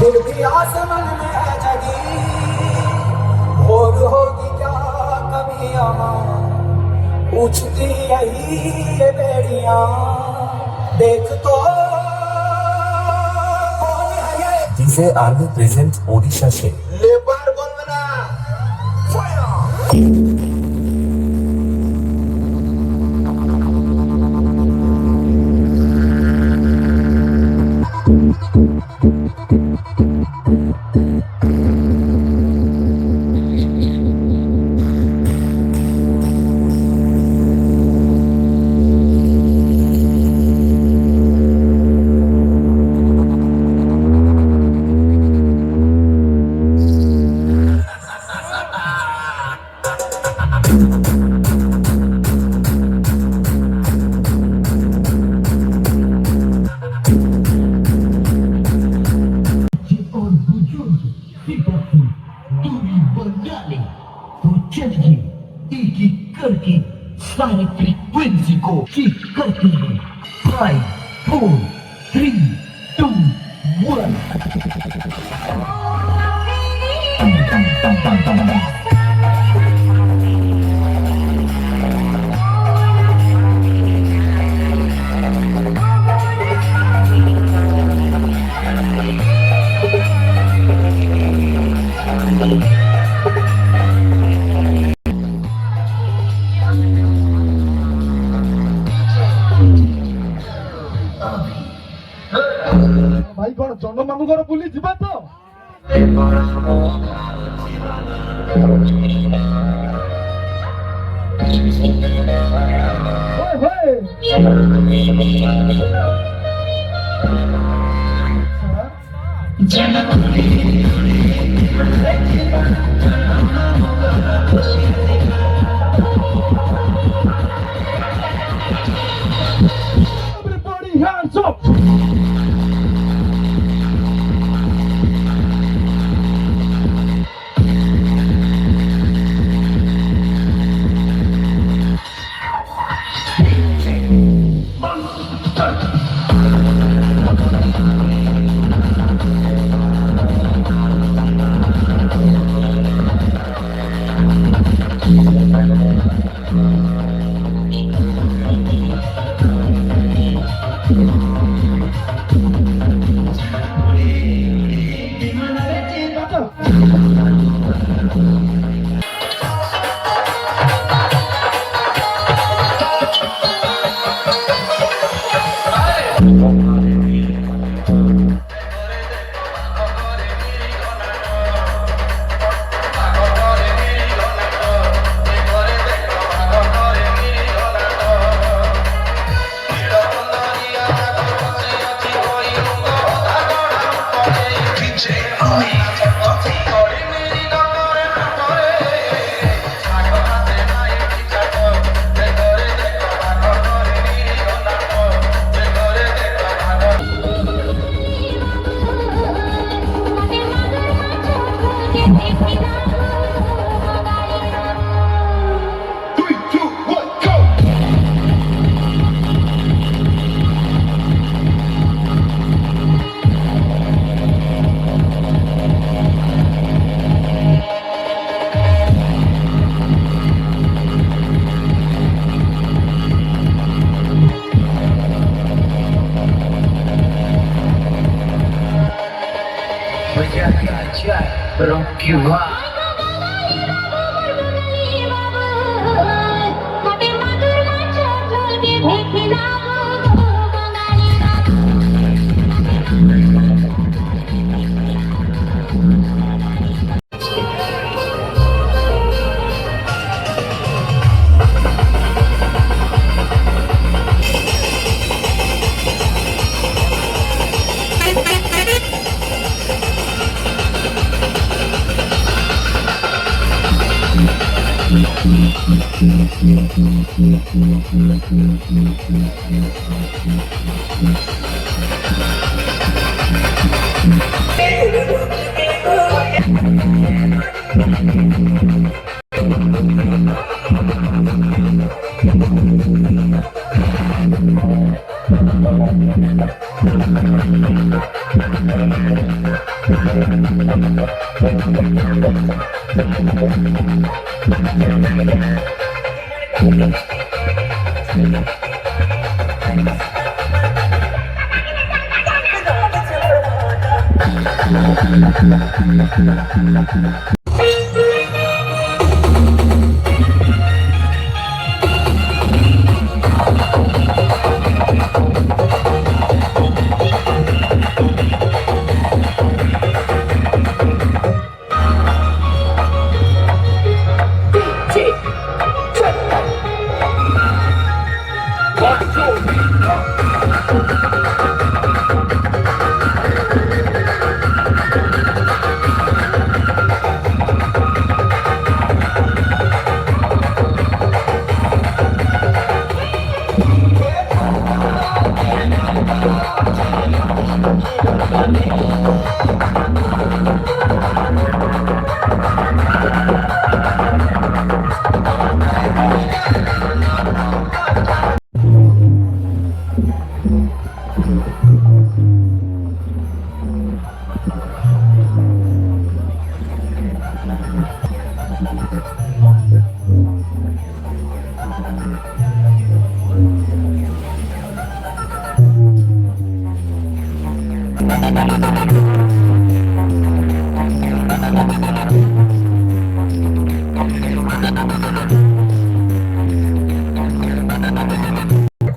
फिर भी आसमान में है जगी और होगी क्या कभी पूछती यही ये बेड़ियां देख तो डीजे आर्मी प्रेजेंट ओडिशा से लेबर बंदना सारे फ्रीक्वेंसी को चेक करते हैं 5 4 3 2 1 भाई कौन चंद मामू घर बुली जीवा तो Everybody hands up.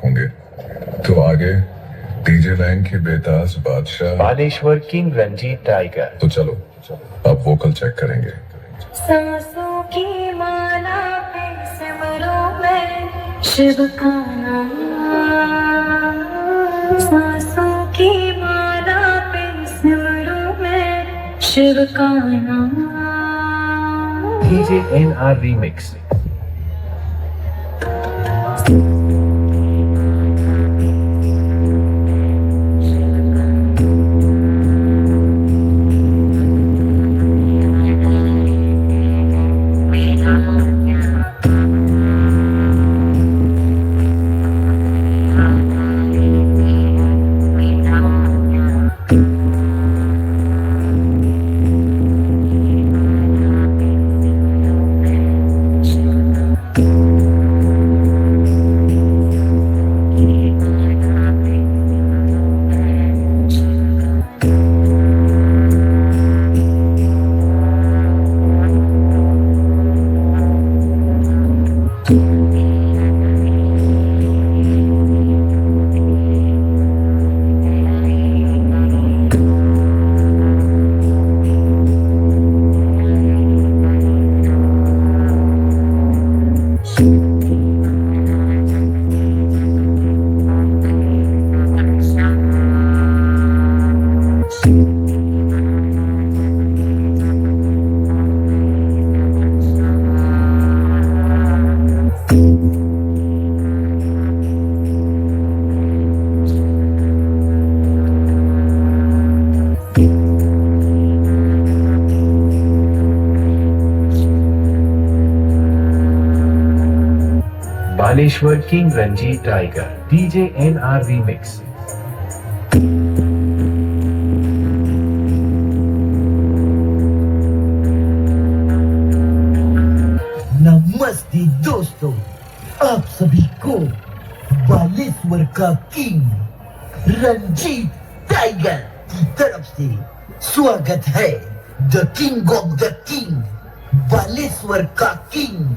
होंगे तो आगे डीजे बैंक के बेताज बादशाह बालेश्वर किंग रंजीत टाइगर। तो चलो अब वोकल चेक करेंगे। सांसों की माला पे सिमरों में शिव का नाम। सांसों की माला पे सिमरों में शिव का नाम। DJ NR Remix। Baleshwar king Ranjeet tiger. DJ NR Remix। नमस्ते दोस्तों, आप सभी को बालेश्वर का किंग रंजीत टाइगर की तरफ से स्वागत है। The king of the king, Baleshwar का किंग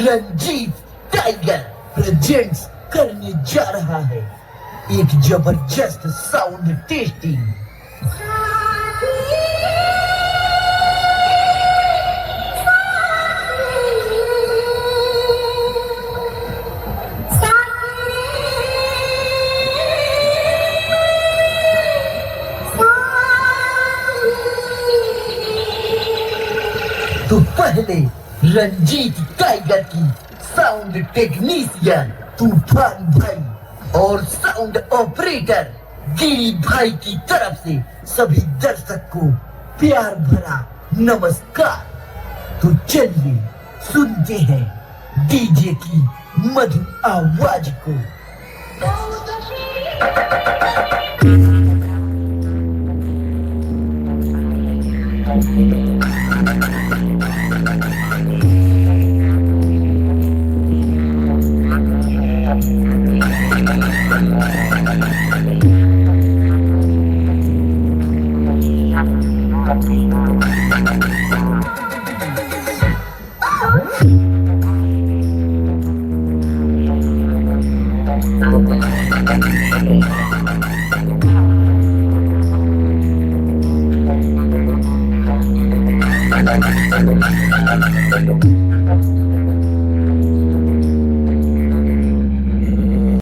रंजीत टाइगर प्रेजेंट्स करने जा रहा है एक जबरदस्त साउंड टेस्टिंग। तो पहले रंजीत टाइगर की साउंड टेक्नीशियन तूफान भाई और साउंड ऑपरेटर गिरी भाई की तरफ से सभी दर्शक को प्यार भरा नमस्कार। तो चलिए सुनते हैं डीजे की मधुर आवाज को। Thank you.